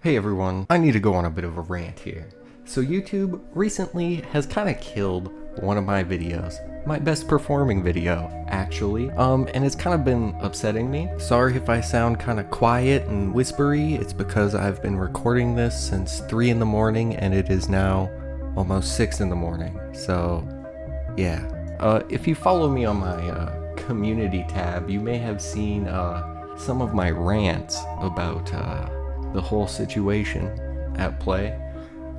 Hey everyone, I need to go on a bit of a rant here. So YouTube recently has kind of killed one of my videos. My best performing video, actually. And it's kind of been upsetting me. Sorry if I sound kind of quiet and whispery. It's because I've been recording this since 3 in the morning and it is now almost 6 in the morning. So, yeah. If you follow me on my community tab, you may have seen some of my rants about the whole situation at play.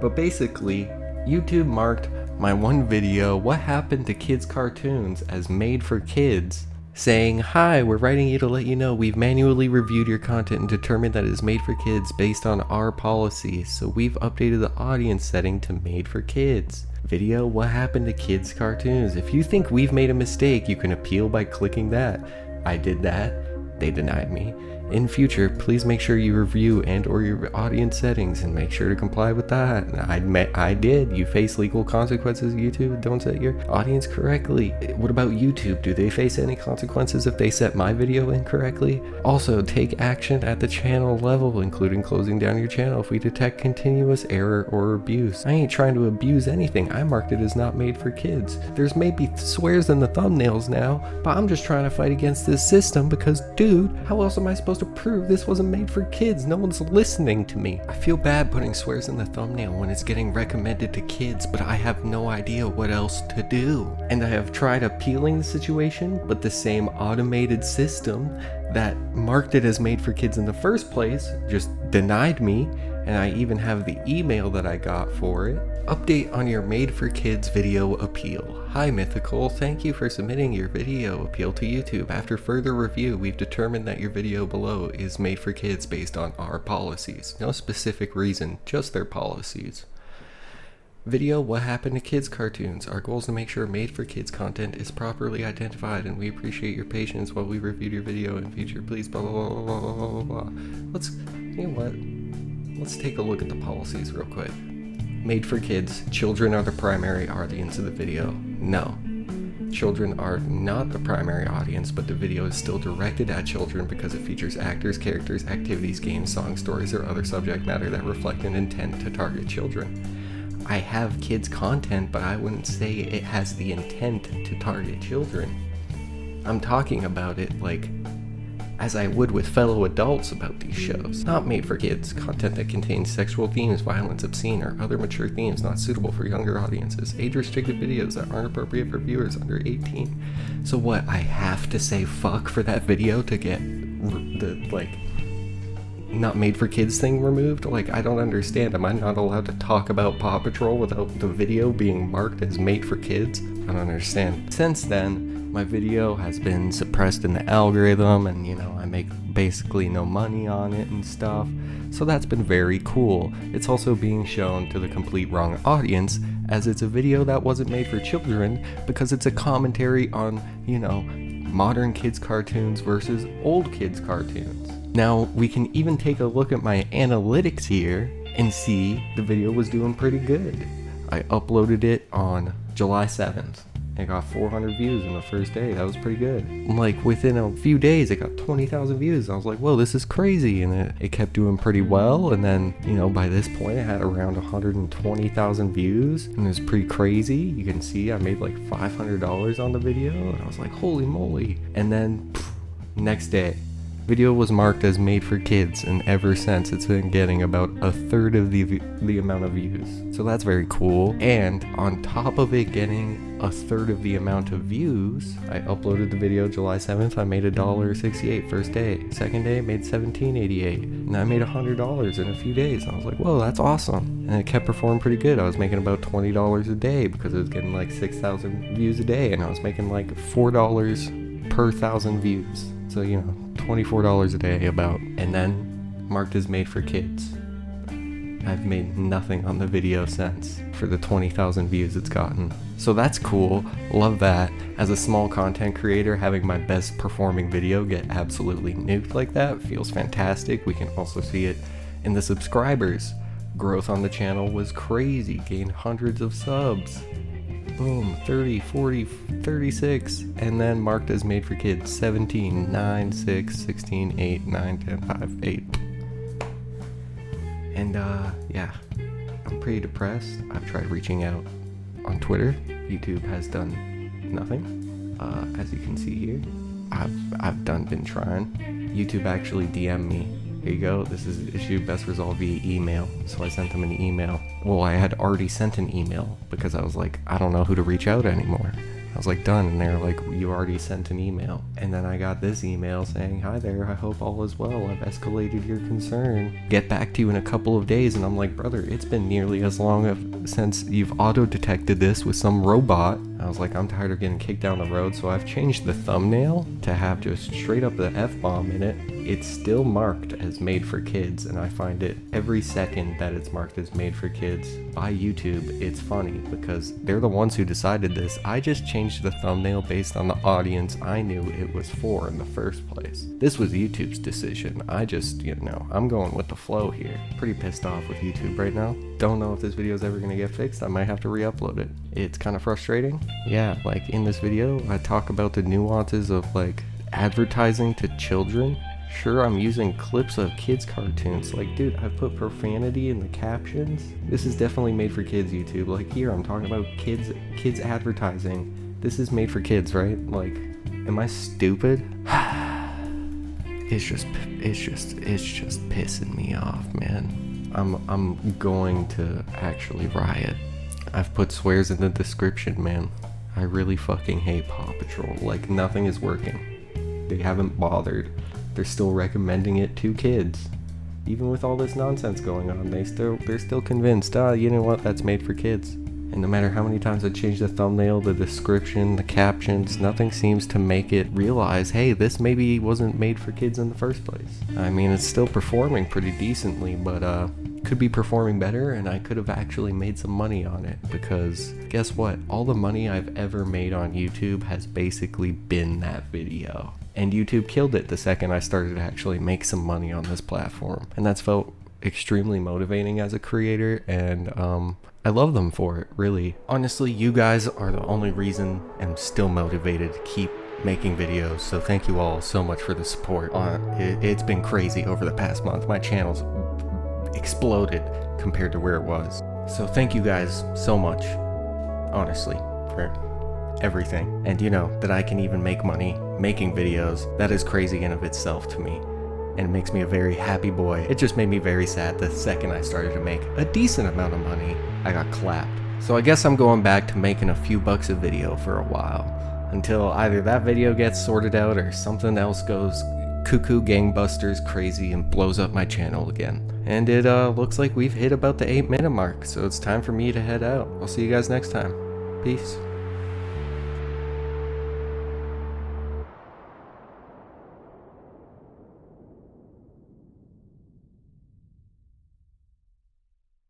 But basically, YouTube marked my one video, "What Happened to Kids Cartoons," as made for kids, saying, "Hi, we're writing you to let you know we've manually reviewed your content and determined that it is made for kids based on our policies, so we've updated the audience setting to made for kids. Video, what happened to kids cartoons? If you think we've made a mistake, you can appeal by clicking that." I did that. They denied me. In future, please make sure you review and or your audience settings and make sure to comply with that. I did. You face legal consequences, YouTube. Don't set your audience correctly. What about YouTube? Do they face any consequences if they set my video incorrectly? Also, take action at the channel level, including closing down your channel if we detect continuous error or abuse. I ain't trying to abuse anything. I marked it as not made for kids. There's maybe swears in the thumbnails now, but I'm just trying to fight against this system because, dude, how else am I supposed to prove this wasn't made for kids? No one's listening to me. I feel bad putting swears in the thumbnail when it's getting recommended to kids, but I have no idea what else to do. And I have tried appealing the situation, but the same automated system that marked it as made for kids in the first place just denied me, and I even have the email that I got for it. Update on your made for kids video appeal. Hi Mythikal, thank you for submitting your video appeal to YouTube. After further review, we've determined that your video below is made for kids based on our policies. No specific reason, just their policies. Video, what happened to kids cartoons? Our goal is to make sure made for kids content is properly identified, and we appreciate your patience while we reviewed your video in future. Please blah blah blah blah blah blah blah. You know what? Let's take a look at the policies real quick. Made for kids, children are the primary audience of the video. No. Children are not the primary audience, but the video is still directed at children because it features actors, characters, activities, games, songs, stories, or other subject matter that reflect an intent to target children. I have kids content, but I wouldn't say it has the intent to target children. I'm talking about it like as I would with fellow adults about these shows. Not made for kids, content that contains sexual themes, violence, obscene, or other mature themes not suitable for younger audiences. Age-restricted videos that aren't appropriate for viewers under 18. So what, I have to say fuck for that video to get the, not made for kids thing removed? I don't understand. Am I not allowed to talk about Paw Patrol without the video being marked as made for kids? I don't understand. Since then, my video has been suppressed in the algorithm and, I make basically no money on it and stuff. So that's been very cool. It's also being shown to the complete wrong audience, as it's a video that wasn't made for children because it's a commentary on, modern kids cartoons versus old kids cartoons. Now, we can even take a look at my analytics here and see the video was doing pretty good. I uploaded it on July 7th. It got 400 views in the first day. That was pretty good. Within a few days, it got 20,000 views. I was like, whoa, this is crazy. And it kept doing pretty well. And then, by this point, it had around 120,000 views. And it was pretty crazy. You can see I made $500 on the video. And I was like, holy moly. And then, next day, video was marked as made for kids, and ever since it's been getting about a third of the amount of views. So that's very cool. And on top of it getting a third of the amount of views, I uploaded the video July 7th. I made $1.68 first day. Second day, made $17.88. And I made $100 in a few days. I was like, whoa, that's awesome. And it kept performing pretty good. I was making about $20 a day because it was getting 6,000 views a day, and I was making $4 per 1,000 views. So, $24 a day about. And then marked as made for kids. I've made nothing on the video since for the 20,000 views it's gotten. So that's cool. Love that. As a small content creator, having my best performing video get absolutely nuked like that feels fantastic. We can also see it in the subscribers. Growth on the channel was crazy. Gained hundreds of subs. Boom, 30, 40, 36, and then marked as made for kids, 17, 9, 6, 16, 8, 9, 10, 5, 8. And yeah, I'm pretty depressed. I've tried reaching out on Twitter. YouTube has done nothing. As you can see here, I've been trying. YouTube actually DM'd me. Here you go, this is issue best resolved via email. So I sent them an email. Well, I had already sent an email because I was like, I don't know who to reach out anymore. I was like, done, and they're like, you already sent an email. And then I got this email saying, hi there, I hope all is well, I've escalated your concern. Get back to you in a couple of days. And I'm like, brother, it's been nearly as long since you've auto-detected this with some robot. I was like, I'm tired of getting kicked down the road, so I've changed the thumbnail to have just straight up the F-bomb in it. It's still marked as made for kids, and I find it every second that it's marked as made for kids by YouTube, it's funny because they're the ones who decided this. I just changed the thumbnail based on the audience I knew it was for in the first place. This was YouTube's decision. I just, I'm going with the flow here. Pretty pissed off with YouTube right now. Don't know if this video is ever going to get fixed. I might have to re-upload it. It's kind of frustrating. Yeah, like in this video, I talk about the nuances of like advertising to children. Sure, I'm using clips of kids' cartoons. Like, dude, I put profanity in the captions. This is definitely made for kids, YouTube. Like, here, I'm talking about kids advertising. This is made for kids, right? Like, am I stupid? It's just pissing me off, man. I'm going to actually riot. I've put swears in the description, man. I really fucking hate Paw Patrol. Like, nothing is working. They haven't bothered. They're still recommending it to kids. Even with all this nonsense going on, they're still convinced, you know what, that's made for kids. And no matter how many times I change the thumbnail, the description, the captions, nothing seems to make it realize, hey, this maybe wasn't made for kids in the first place. I mean, it's still performing pretty decently, but could be performing better, and I could have actually made some money on it, because guess what? All the money I've ever made on YouTube has basically been that video. And YouTube killed it the second I started to actually make some money on this platform. And that's felt extremely motivating as a creator, and I love them for it, really. Honestly, you guys are the only reason I'm still motivated to keep making videos, so thank you all so much for the support. It's been crazy over the past month. My channel's exploded compared to where it was. So thank you guys so much, honestly, for everything. And that I can even make money making videos, that is crazy in of itself to me, and it makes me a very happy boy. It just made me very sad the second I started to make a decent amount of money, I got clapped. So I guess I'm going back to making a few bucks a video for a while, until either that video gets sorted out or something else goes cuckoo gangbusters crazy and blows up my channel again. And it looks like we've hit about the 8-minute mark, so it's time for me to head out. I'll see you guys next time. Peace.